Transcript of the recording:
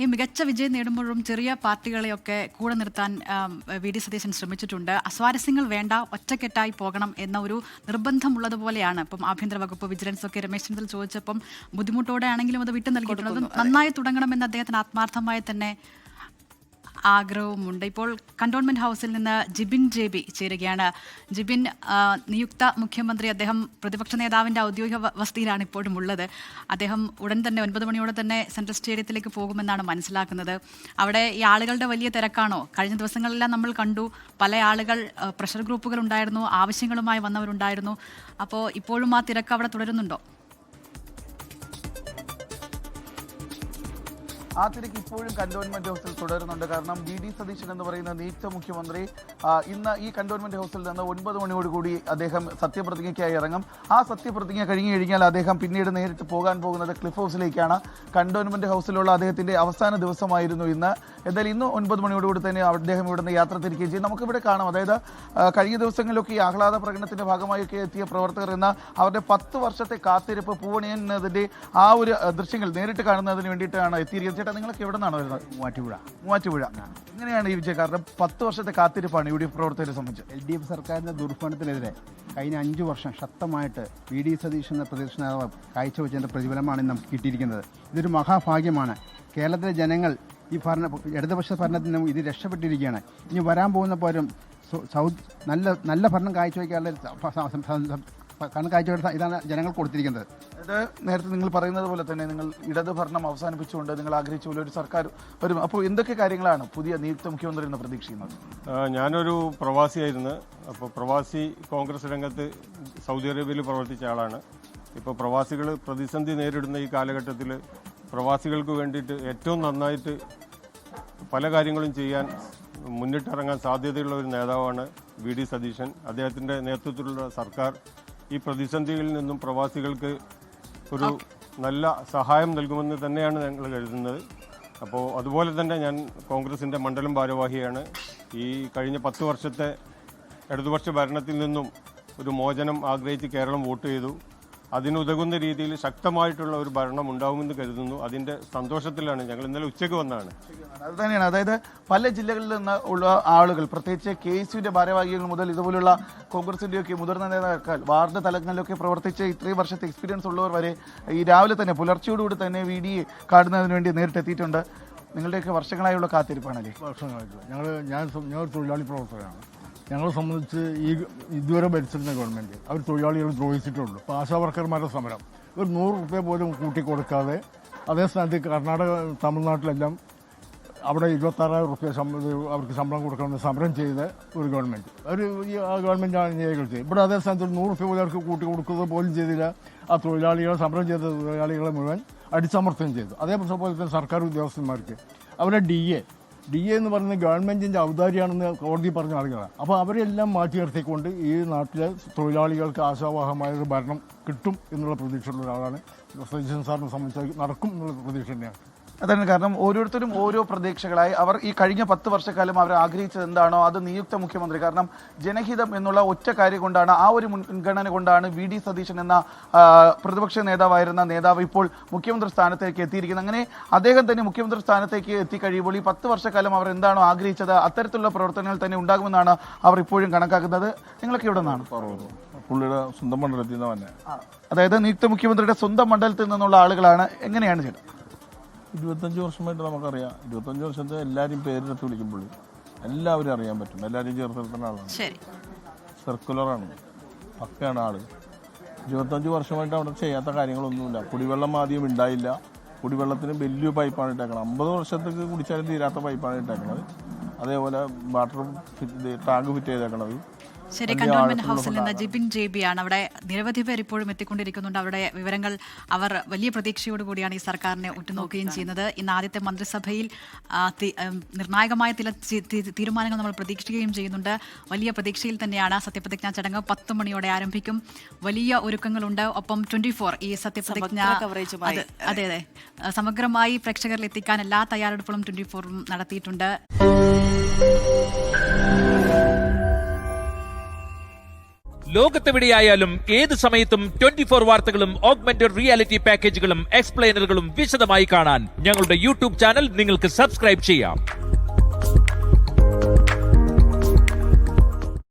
ഈ മികച്ച വിജയം നേടുമ്പോഴും ചെറിയ പാർട്ടികളെയൊക്കെ കൂടെ നിർത്താൻ വി ഡി സതീശൻ ശ്രമിച്ചിട്ടുണ്ട്. അസ്വാരസ്യങ്ങൾ വേണ്ട, ഒറ്റക്കെട്ടായി പോകണം എന്ന ഒരു നിർബന്ധമുള്ളതുപോലെയാണ് ഇപ്പം ആഭ്യന്തര വകുപ്പ്, വിജിലൻസ് ഒക്കെ രമേശ് ചെന്നിത്തല ചോദിച്ചപ്പം ബുദ്ധിമുട്ടോടെ ആണെങ്കിലും അത് വിട്ടു നൽകിയിട്ടുണ്ട്. അത് നന്നായി തുടങ്ങണമെന്ന് അദ്ദേഹത്തിന് ആത്മാർത്ഥമായി തന്നെ ആഗ്രഹവുമുണ്ട്. ഇപ്പോൾ കണ്ടോൺമെന്റ് ഹൗസിൽ നിന്ന് ജിബിൻ JB ചേരുകയാണ്. ജിബിൻ, നിയുക്ത മുഖ്യമന്ത്രി അദ്ദേഹം പ്രതിപക്ഷ നേതാവിൻ്റെ ഔദ്യോഗിക വസതിയിലാണ് ഇപ്പോഴും ഉള്ളത്. അദ്ദേഹം ഉടൻ തന്നെ 9 മണിയോടെ തന്നെ സെൻട്രൽ സ്റ്റേഡിയത്തിലേക്ക് പോകുമെന്നാണ് മനസ്സിലാക്കുന്നത്. അവിടെ ഈ ആളുകളുടെ വലിയ തിരക്കാണോ? കഴിഞ്ഞ ദിവസങ്ങളെല്ലാം നമ്മൾ കണ്ടു, പല ആളുകൾ പ്രഷർ ഗ്രൂപ്പുകൾ ഉണ്ടായിരുന്നു, ആവശ്യങ്ങളുമായി വന്നവരുണ്ടായിരുന്നു. അപ്പോൾ ഇപ്പോഴും ആ തിരക്ക് അവിടെ തുടരുന്നുണ്ടോ? ആ തിരക്ക് ഇപ്പോഴും കന്റോൺമെന്റ് ഹൗസിൽ തുടരുന്നുണ്ട്. കാരണം വി.ഡി. സതീശൻ എന്ന് പറയുന്ന നിയുക്ത മുഖ്യമന്ത്രി ഇന്ന് ഈ കന്റോൺമെന്റ് ഹൗസിൽ നിന്ന് 9 മണിയോടുകൂടി അദ്ദേഹം സത്യപ്രതിജ്ഞയ്ക്കായി ഇറങ്ങും. ആ സത്യപ്രതിജ്ഞ കഴിഞ്ഞു കഴിഞ്ഞാൽ അദ്ദേഹം പിന്നീട് നേരിട്ട് പോകാൻ പോകുന്നത് ക്ലിഫ് ഹൗസിലേക്കാണ്. കന്റോൺമെന്റ് ഹൗസിലുള്ള അദ്ദേഹത്തിന്റെ അവസാന ദിവസമായിരുന്നു ഇന്ന്. എന്തായാലും ഇന്ന് 9 മണിയോടുകൂടി തന്നെ അദ്ദേഹം ഇവിടുന്ന് യാത്ര തിരിക്കുകയും ചെയ്യും. നമുക്കിവിടെ കാണാം, അതായത് കഴിഞ്ഞ ദിവസങ്ങളിലൊക്കെ ഈ ആഹ്ലാദ പ്രകടനത്തിന്റെ ഭാഗമായൊക്കെ എത്തിയ പ്രവർത്തകർ എന്ന അവരുടെ 10 വർഷത്തെ കാത്തിരിപ്പ് പൂവണിയുന്നതിന്റെ ആ ഒരു ദൃശ്യങ്ങൾ നേരിട്ട് കാണുന്നതിന് വേണ്ടിയിട്ടാണ് എത്തിയിരിക്കുന്നത്. ചേട്ടാ, നിങ്ങളൊക്കെ എവിടെ നിന്നാണ് വരുന്നത്? മൂവാറ്റുപുഴ. എങ്ങനെയാണ് ഈ വിജയം? കാരണം 10 വർഷത്തെ കാത്തിരിപ്പാണ് UDF പ്രവർത്തകരെ സംബന്ധിച്ച്. LDF സർക്കാരിന്റെ ദുർഭരണത്തിനെതിരെ കഴിഞ്ഞ 5 വർഷം ശക്തമായിട്ട് വി.ഡി. സതീശൻ എന്ന പ്രതിപക്ഷ നേതാവ് കാഴ്ചവെച്ചതിന്റെ പ്രതിഫലമാണ് നമുക്ക് കിട്ടിയിരിക്കുന്നത്. ഇതൊരു മഹാഭാഗ്യമാണ്. കേരളത്തിലെ ജനങ്ങൾ ഈ ഇടതുപക്ഷ ഭരണത്തിൽ നിന്നും ഇത് രക്ഷപ്പെട്ടിരിക്കുകയാണ്. ഇനി വരാൻ പോകുന്ന പോലും നല്ല ഭരണം കാഴ്ചവെക്കാനുള്ള ഇതാണ് ജനങ്ങൾ കൊടുത്തിരിക്കുന്നത്. അത് നേരത്തെ നിങ്ങൾ പറയുന്നത് പോലെ തന്നെ നിങ്ങൾ ഇടത് ഭരണം അവസാനിപ്പിച്ചുകൊണ്ട് നിങ്ങൾ ആഗ്രഹിച്ച പോലെ ഒരു സർക്കാർ വരും. അപ്പോൾ എന്തൊക്കെ കാര്യങ്ങളാണ് പുതിയ നിയുക്ത മുഖ്യമന്ത്രി എന്ന് പ്രതീക്ഷിക്കുന്നത്? ഞാനൊരു പ്രവാസിയായിരുന്നു. അപ്പോൾ പ്രവാസി കോൺഗ്രസ് രംഗത്ത് സൗദി അറേബ്യയിൽ പ്രവർത്തിച്ച ആളാണ്. ഇപ്പോൾ പ്രവാസികൾ പ്രതിസന്ധി നേരിടുന്ന ഈ കാലഘട്ടത്തിൽ പ്രവാസികൾക്ക് വേണ്ടിയിട്ട് ഏറ്റവും നന്നായിട്ട് പല കാര്യങ്ങളും ചെയ്യാൻ മുന്നിട്ടിറങ്ങാൻ സാധ്യതയുള്ള ഒരു നേതാവാണ് വി.ഡി. സതീശൻ. അദ്ദേഹത്തിൻ്റെ നേതൃത്വത്തിലുള്ള സർക്കാർ ഈ പ്രതിസന്ധിയിൽ നിന്നും പ്രവാസികൾക്ക് ഒരു നല്ല സഹായം നൽകുമെന്ന് തന്നെയാണ് ഞങ്ങൾ കരുതുന്നത്. അപ്പോൾ അതുപോലെ തന്നെ ഞാൻ കോൺഗ്രസിൻ്റെ മണ്ഡലം ഭാരവാഹിയാണ്. ഈ കഴിഞ്ഞ 10 വർഷത്തെ ഇടതുപക്ഷ ഭരണത്തിൽ നിന്നും ഒരു മോചനം ആഗ്രഹിച്ച് കേരളം വോട്ട് ചെയ്തു. അതിനുതകുന്ന രീതിയിൽ ശക്തമായിട്ടുള്ള ഒരു ഭരണം ഉണ്ടാകുമെന്ന് കരുതുന്നു. അതിൻ്റെ സന്തോഷത്തിലാണ് ഞങ്ങൾ ഇന്നലെ ഉച്ചയ്ക്ക് വന്നതാണ്. അത് തന്നെയാണ്, അതായത് പല ജില്ലകളിൽ നിന്ന് ഉള്ള ആളുകൾ, പ്രത്യേകിച്ച് KSUവിന്റെ ഭാരവാഹികൾ മുതൽ ഇതുപോലുള്ള കോൺഗ്രസിന്റെയൊക്കെ മുതിർന്ന നേതാക്കൾ, വാർഡ് തലങ്ങളിലൊക്കെ പ്രവർത്തിച്ച് ഇത്രയും വർഷത്തെ എക്സ്പീരിയൻസ് ഉള്ളവർ വരെ ഈ രാവിലെ തന്നെ പുലർച്ചയോടുകൂടി തന്നെ VD കാണുന്നതിന് വേണ്ടി നേരിട്ടെത്തിയിട്ടുണ്ട്. നിങ്ങളുടെയൊക്കെ വർഷങ്ങളായുള്ള കാത്തിരിപ്പാണല്ലേ? വർഷങ്ങളായിട്ട് ഞാൻ തൊഴിലാളി പ്രവർത്തകരാണ്. ഞങ്ങളെ സംബന്ധിച്ച് ഇതുവരെ ഭരിച്ചിരുന്ന ഗവൺമെൻറ് അവർ തൊഴിലാളികൾ ദ്രോഹിച്ചിട്ടുള്ളൂ. ഇപ്പോൾ ആശാവർക്കർമാരുടെ സമരം ഒരു 100 രൂപ പോലും കൂട്ടിക്കൊടുക്കാതെ, അതേ സ്ഥാനത്ത് കർണാടക, തമിഴ്നാട്ടിലെല്ലാം അവിടെ 26,000 രൂപ അവർക്ക് ശമ്പളം കൊടുക്കണമെന്ന് സമരം ചെയ്ത ഒരു ഗവൺമെൻറ്. ആ ഗവൺമെൻറ്റാണ് ചെയ്തത്. ഇവിടെ അതേ സ്ഥാനത്ത് 100 രൂപ പോലും അവർക്ക് കൂട്ടിക്കൊടുക്കുക പോലും ചെയ്തില്ല. ആ തൊഴിലാളികളെ, സമരം ചെയ്ത തൊഴിലാളികളെ മുഴുവൻ അടിച്ചമർത്തുകയും ചെയ്തു. അതേപോലെ തന്നെ സർക്കാർ ഉദ്യോഗസ്ഥന്മാർക്ക് അവരെ DA എന്ന് പറയുന്നത് ഗവൺമെൻറ്റിൻ്റെ ഔദാര്യമാണെന്ന് കോടതി പറഞ്ഞ ആളുകളാണ്. അപ്പോൾ അവരെല്ലാം മാറ്റി നിർത്തിക്കൊണ്ട് ഈ നാട്ടിലെ തൊഴിലാളികൾക്ക് ആശാവഹമായ ഒരു ഭരണം കിട്ടും എന്നുള്ള പ്രതീക്ഷയുള്ള ഒരാളാണ്. സതീശൻ സാറിനെ സംബന്ധിച്ച് നടക്കും എന്നുള്ള പ്രതീക്ഷ തന്നെയാണ്. അതാണ്, കാരണം ഓരോരുത്തരും ഓരോ പ്രതീക്ഷകളായി അവർ ഈ കഴിഞ്ഞ 10 വർഷക്കാലം അവർ ആഗ്രഹിച്ചത് എന്താണോ അത് നിയുക്ത മുഖ്യമന്ത്രി. കാരണം ജനഹിതം എന്നുള്ള ഒറ്റ കാര്യം കൊണ്ടാണ്, ആ ഒരു മുൻഗണന കൊണ്ടാണ് വി.ഡി. സതീശൻ എന്ന പ്രതിപക്ഷ നേതാവായിരുന്ന നേതാവ് ഇപ്പോൾ മുഖ്യമന്ത്രി സ്ഥാനത്തേക്ക് എത്തിയിരിക്കുന്നത്. അങ്ങനെ അദ്ദേഹം തന്നെ മുഖ്യമന്ത്രി സ്ഥാനത്തേക്ക് എത്തിക്കഴിയുമ്പോൾ ഈ 10 വർഷക്കാലം അവർ എന്താണോ ആഗ്രഹിച്ചത് അത്തരത്തിലുള്ള പ്രവർത്തനങ്ങൾ തന്നെ ഉണ്ടാകുമെന്നാണ് അവർ ഇപ്പോഴും കണക്കാക്കുന്നത്. നിങ്ങളൊക്കെ ഇവിടെ നിന്നാണ്? പുള്ളിയുടെ സ്വന്തം മണ്ഡലത്തിൽ നിന്ന് തന്നെ, അതായത് നിയുക്ത മുഖ്യമന്ത്രിയുടെ സ്വന്തം മണ്ഡലത്തിൽ നിന്നുള്ള ആളുകളാണ്. എങ്ങനെയാണ് ചെയ്തത്? 25 വർഷമായിട്ട് നമുക്കറിയാം. 25 വർഷത്തെ എല്ലാവരും പേരെടുത്ത് വിളിക്കുമ്പോൾ എല്ലാവരും അറിയാൻ പറ്റും. എല്ലാവരും ചേർത്തിട്ടുള്ള ആളാണ്. സർക്കുലറാണ്, പക്കയാണ് ആള്. 25 വർഷമായിട്ട് അവിടെ ചെയ്യാത്ത കാര്യങ്ങളൊന്നുമില്ല. കുടിവെള്ളം ആദ്യം ഉണ്ടായില്ല. കുടിവെള്ളത്തിന് വലിയ പൈപ്പാണ് ഇട്ടേക്കണം. 50 വർഷത്തേക്ക് കുടിച്ചാലും തീരാത്ത പൈപ്പാണ് ഇട്ടേക്കണത്. അതേപോലെ വാട്ടർ ടാങ്ക് ഫിറ്റ് ചെയ്തേക്കണത്. ശരി, കന്റോൺമെന്റ് ഹൗസിൽ നിന്ന് ജിബിൻ JB ആണ്. അവിടെ നിരവധി പേർ ഇപ്പോഴും എത്തിക്കൊണ്ടിരിക്കുന്നുണ്ട്. അവരുടെ വിവരങ്ങൾ അവർ വലിയ പ്രതീക്ഷയോട് കൂടിയാണ് ഈ സർക്കാരിനെ ഉറ്റുനോക്കുകയും ചെയ്യുന്നത്. ഇന്ന് ആദ്യത്തെ മന്ത്രിസഭയിൽ നിർണായകമായ ചില തീരുമാനങ്ങൾ നമ്മൾ പ്രതീക്ഷിക്കുകയും ചെയ്യുന്നുണ്ട്. വലിയ പ്രതീക്ഷയിൽ തന്നെയാണ് സത്യപ്രതിജ്ഞാ ചടങ്ങ്. 10 മണിയോടെ ആരംഭിക്കും. വലിയ ഒരുക്കങ്ങളുണ്ട്. ഒപ്പം 24 ഈ സത്യപ്രതിജ്ഞ അതെ സമഗ്രമായി പ്രേക്ഷകരിൽ എത്തിക്കാൻ എല്ലാ തയ്യാറെടുപ്പുകളും 24 നടത്തിയിട്ടുണ്ട്. ലോകത്തെവിടെയായാലും ഏത് സമയത്തും 24 വാർത്തകളും ഓഗ്മെന്റഡ് റിയാലിറ്റി പാക്കേജുകളും എക്സ്പ്ലെയിനറുകളും വിശദമായി കാണാൻ ഞങ്ങളുടെ യൂട്യൂബ് ചാനൽ നിങ്ങൾക്ക് സബ്സ്ക്രൈബ് ചെയ്യാം.